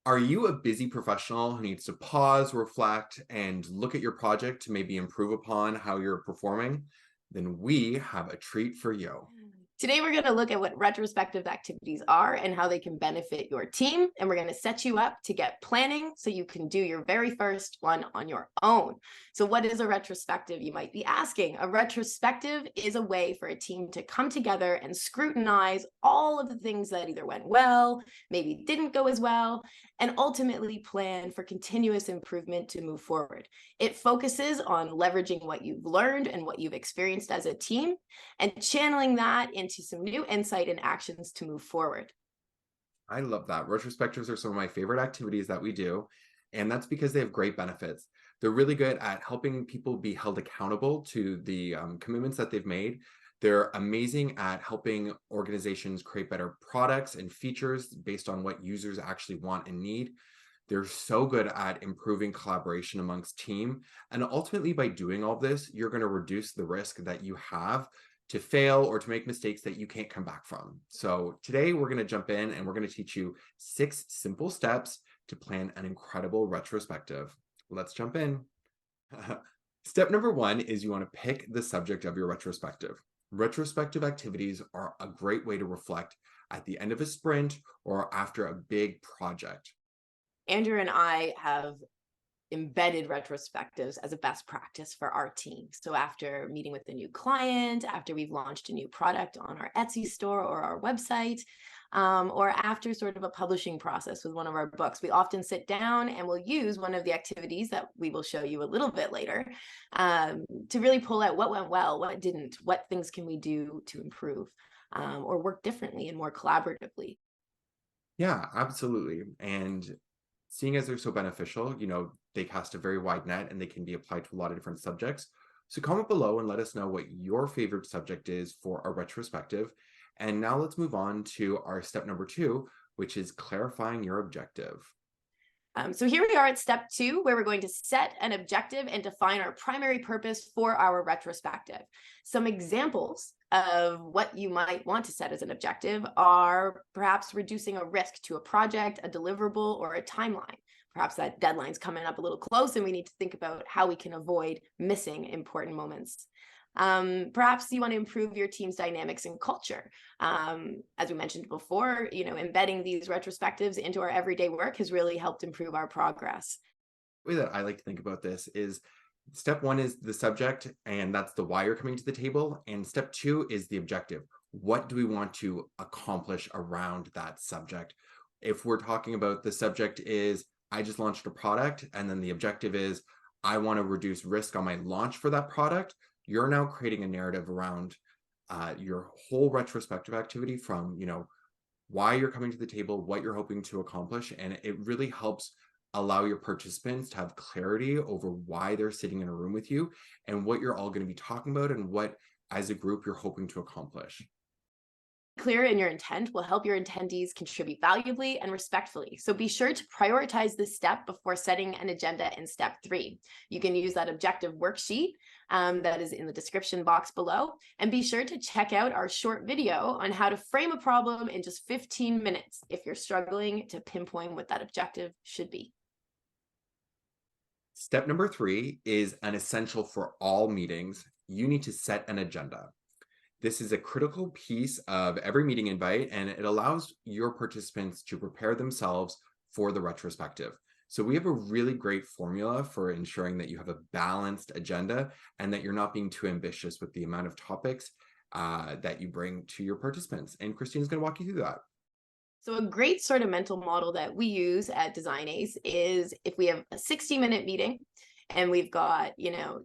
Are you a busy professional who needs to pause, reflect, and look at your project to maybe improve upon how you're performing? Then we have a treat for you. Today, we're going to look at what retrospective activities are and how they can benefit your team. And we're going to set you up to get planning so you can do your very first one on your own. So what is a retrospective, you might be asking? A retrospective is a way for a team to come together and scrutinize all of the things that either went well, maybe didn't go as well, and ultimately plan for continuous improvement to move forward. It focuses on leveraging what you've learned and what you've experienced as a team and channeling that into some new insight and actions to move forward. I love that. Retrospectives are some of my favorite activities that we do, and that's because they have great benefits. They're really good at helping people be held accountable to the commitments that they've made. They're amazing at helping organizations create better products and features based on what users actually want and need. They're so good at improving collaboration amongst team. And ultimately, by doing all this, you're going to reduce the risk that you have to fail or to make mistakes that you can't come back from. So today we're going to jump in and we're going to teach you 6 simple steps to plan an incredible retrospective. Let's jump in. Step number 1 is you want to pick the subject of your retrospective. Retrospective activities are a great way to reflect at the end of a sprint or after a big project. Andrew and I have embedded retrospectives as a best practice for our team. So after meeting with a new client, after we've launched a new product on our Etsy store or our website, or after sort of a publishing process with one of our books, we often sit down and we'll use one of the activities that we will show you a little bit later to really pull out what went well, what didn't, what things can we do to improve or work differently and more collaboratively. Yeah, absolutely. And seeing as they're so beneficial, they cast a very wide net and they can be applied to a lot of different subjects. So comment below and let us know what your favorite subject is for a retrospective. And now let's move on to our step number 2, which is clarifying your objective. So here we are at step 2, where we're going to set an objective and define our primary purpose for our retrospective. Some examples of what you might want to set as an objective are perhaps reducing a risk to a project, a deliverable, or a timeline. Perhaps that deadline's coming up a little close and we need to think about how we can avoid missing important moments. Perhaps you want to improve your team's dynamics and culture. As we mentioned before, embedding these retrospectives into our everyday work has really helped improve our progress. The way that I like to think about this is step 1 is the subject, and that's the why you're coming to the table. And step 2 is the objective. What do we want to accomplish around that subject? If we're talking about the subject is, I just launched a product, and then the objective is, I want to reduce risk on my launch for that product, you're now creating a narrative around your whole retrospective activity from, why you're coming to the table, what you're hoping to accomplish. And it really helps allow your participants to have clarity over why they're sitting in a room with you and what you're all going to be talking about and what, as a group, you're hoping to accomplish. Clear in your intent will help your attendees contribute valuably and respectfully. So be sure to prioritize this step before setting an agenda in step 3. You can use that objective worksheet that is in the description box below. And be sure to check out our short video on how to frame a problem in just 15 minutes if you're struggling to pinpoint what that objective should be. Step number 3 is an essential for all meetings. You need to set an agenda. This is a critical piece of every meeting invite, and it allows your participants to prepare themselves for the retrospective. So we have a really great formula for ensuring that you have a balanced agenda and that you're not being too ambitious with the amount of topics that you bring to your participants. And Christine's going to walk you through that. So a great sort of mental model that we use at Design Ace is if we have a 60-minute meeting, and we've got,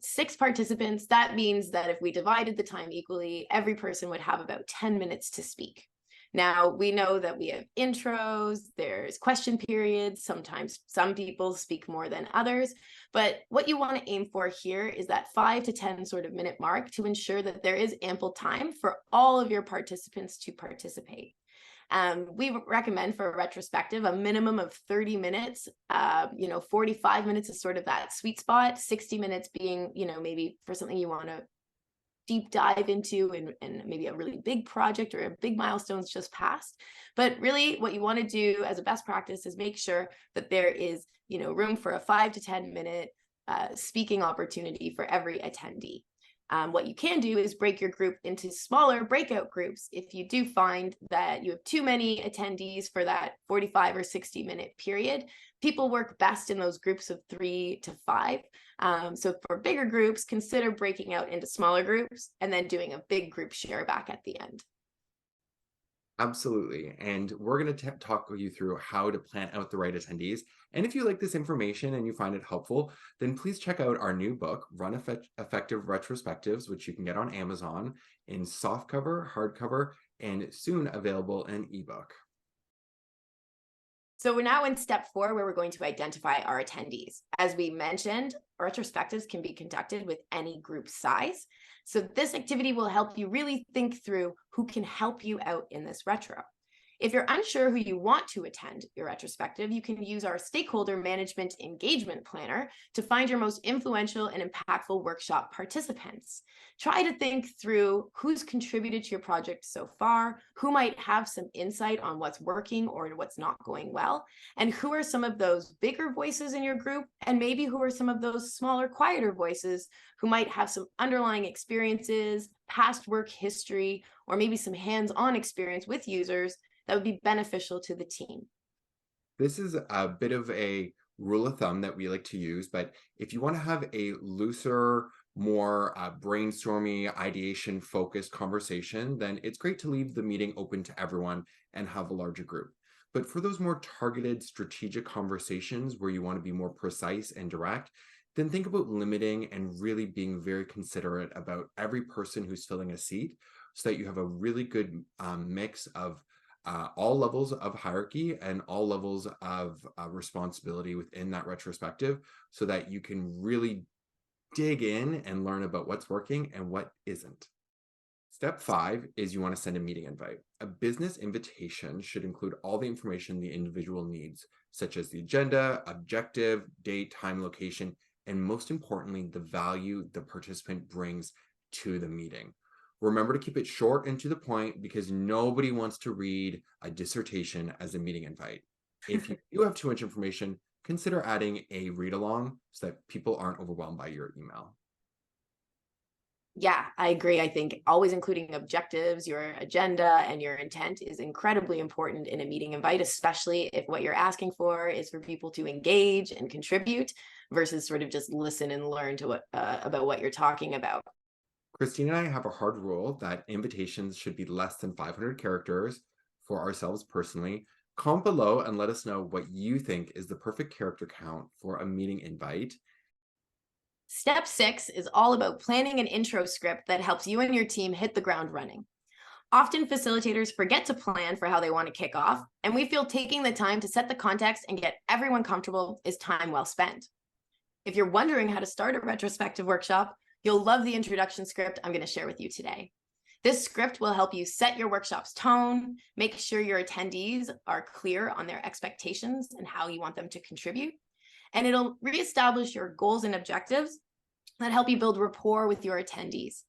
6 participants, that means that if we divided the time equally, every person would have about 10 minutes to speak. Now, we know that we have intros, there's question periods, sometimes some people speak more than others, but what you want to aim for here is that 5 to 10 sort of minute mark to ensure that there is ample time for all of your participants to participate. We recommend for a retrospective a minimum of 30 minutes. 45 minutes is sort of that sweet spot, 60 minutes being, maybe for something you want to deep dive into and maybe a really big project or a big milestone's just passed. But really what you want to do as a best practice is make sure that there is, room for a 5 to 10 minute speaking opportunity for every attendee. What you can do is break your group into smaller breakout groups. If you do find that you have too many attendees for that 45 or 60-minute period, people work best in those groups of 3 to 5. So for bigger groups, consider breaking out into smaller groups and then doing a big group share back at the end. Absolutely. And we're going to talk you through how to plan out the right attendees. And if you like this information and you find it helpful, then please check out our new book, Effective Retrospectives, which you can get on Amazon in softcover, hardcover, and soon available in ebook. So we're now in step 4, where we're going to identify our attendees. As we mentioned, retrospectives can be conducted with any group size. So this activity will help you really think through who can help you out in this retro. If you're unsure who you want to attend your retrospective, you can use our stakeholder management engagement planner to find your most influential and impactful workshop participants. Try to think through who's contributed to your project so far, who might have some insight on what's working or what's not going well, and who are some of those bigger voices in your group, and maybe who are some of those smaller, quieter voices who might have some underlying experiences, past work history, or maybe some hands-on experience with users that would be beneficial to the team. This is a bit of a rule of thumb that we like to use, but if you want to have a looser, more brainstormy, ideation-focused conversation, then it's great to leave the meeting open to everyone and have a larger group. But for those more targeted strategic conversations where you want to be more precise and direct, then think about limiting and really being very considerate about every person who's filling a seat so that you have a really good mix of all levels of hierarchy and all levels of responsibility within that retrospective so that you can really dig in and learn about what's working and what isn't. Step 5 is you want to send a meeting invite. A business invitation should include all the information the individual needs, such as the agenda, objective, date, time, location, and most importantly, the value the participant brings to the meeting. Remember to keep it short and to the point because nobody wants to read a dissertation as a meeting invite. If you do have too much information, consider adding a read along so that people aren't overwhelmed by your email. Yeah, I agree. I think always including objectives, your agenda, and your intent is incredibly important in a meeting invite, especially if what you're asking for is for people to engage and contribute versus sort of just listen and learn to about what you're talking about. Christine and I have a hard rule that invitations should be less than 500 characters for ourselves personally. Comment below and let us know what you think is the perfect character count for a meeting invite. Step 6 is all about planning an intro script that helps you and your team hit the ground running. Often facilitators forget to plan for how they want to kick off, and we feel taking the time to set the context and get everyone comfortable is time well spent. If you're wondering how to start a retrospective workshop, you'll love the introduction script I'm going to share with you today. This script will help you set your workshop's tone, make sure your attendees are clear on their expectations and how you want them to contribute, and it'll reestablish your goals and objectives that help you build rapport with your attendees.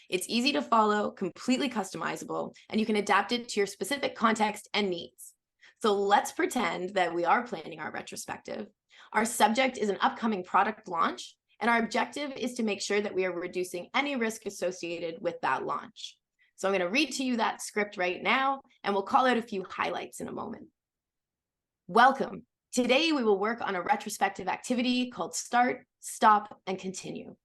It's easy to follow, completely customizable, and you can adapt it to your specific context and needs. So let's pretend that we are planning our retrospective. Our subject is an upcoming product launch, and our objective is to make sure that we are reducing any risk associated with that launch. So I'm going to read to you that script right now, and we'll call out a few highlights in a moment. Welcome. Today, we will work on a retrospective activity called Start, Stop, and Continue.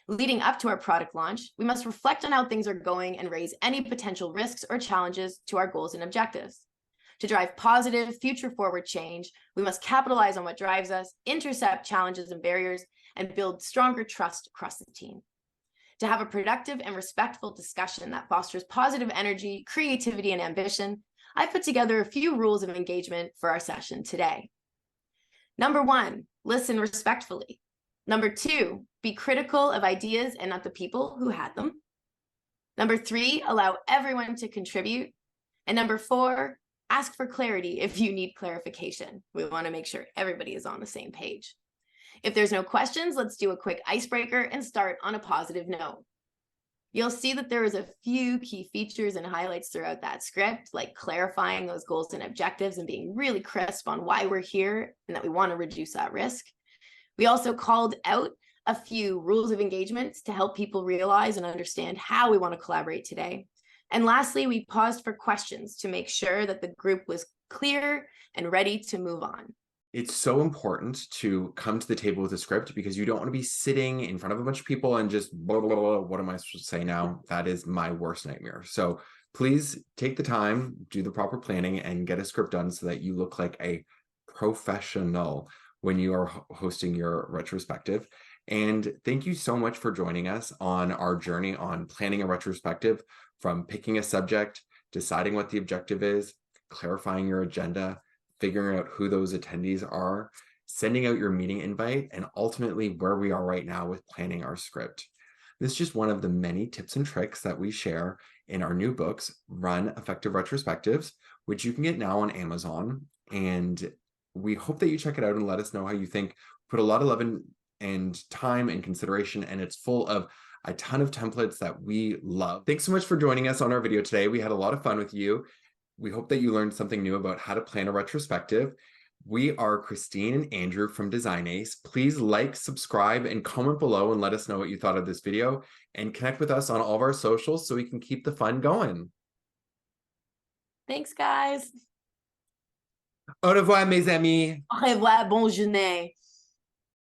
Leading up to our product launch, we must reflect on how things are going and raise any potential risks or challenges to our goals and objectives. To drive positive, future-forward change, we must capitalize on what drives us, intercept challenges and barriers, and build stronger trust across the team. To have a productive and respectful discussion that fosters positive energy, creativity, and ambition, I put together a few rules of engagement for our session today. Number 1, listen respectfully. Number 2, be critical of ideas and not the people who had them. Number 3, allow everyone to contribute. And number 4, ask for clarity if you need clarification. We want to make sure everybody is on the same page. If there's no questions, let's do a quick icebreaker and start on a positive note. You'll see that there was a few key features and highlights throughout that script, like clarifying those goals and objectives and being really crisp on why we're here and that we want to reduce that risk. We also called out a few rules of engagement to help people realize and understand how we want to collaborate today. And lastly, we paused for questions to make sure that the group was clear and ready to move on. It's so important to come to the table with a script because you don't want to be sitting in front of a bunch of people and just blah, blah, blah, blah. What am I supposed to say now? That is my worst nightmare. So please take the time, do the proper planning, and get a script done so that you look like a professional when you are hosting your retrospective. And thank you so much for joining us on our journey on planning a retrospective, from picking a subject, deciding what the objective is, clarifying your agenda, figuring out who those attendees are, sending out your meeting invite, and ultimately where we are right now with planning our script. This is just one of the many tips and tricks that we share in our new books, Run Effective Retrospectives, which you can get now on Amazon. And we hope that you check it out and let us know how you think. Put a lot of love and time and consideration, and it's full of a ton of templates that we love. Thanks so much for joining us on our video today. We had a lot of fun with you. We hope that you learned something new about how to plan a retrospective. We are Christine and Andrew from Design Ace. Please like, subscribe, and comment below and let us know what you thought of this video, and connect with us on all of our socials so we can keep the fun going. Thanks, guys. Au revoir, mes amis. Au revoir, bonne journée.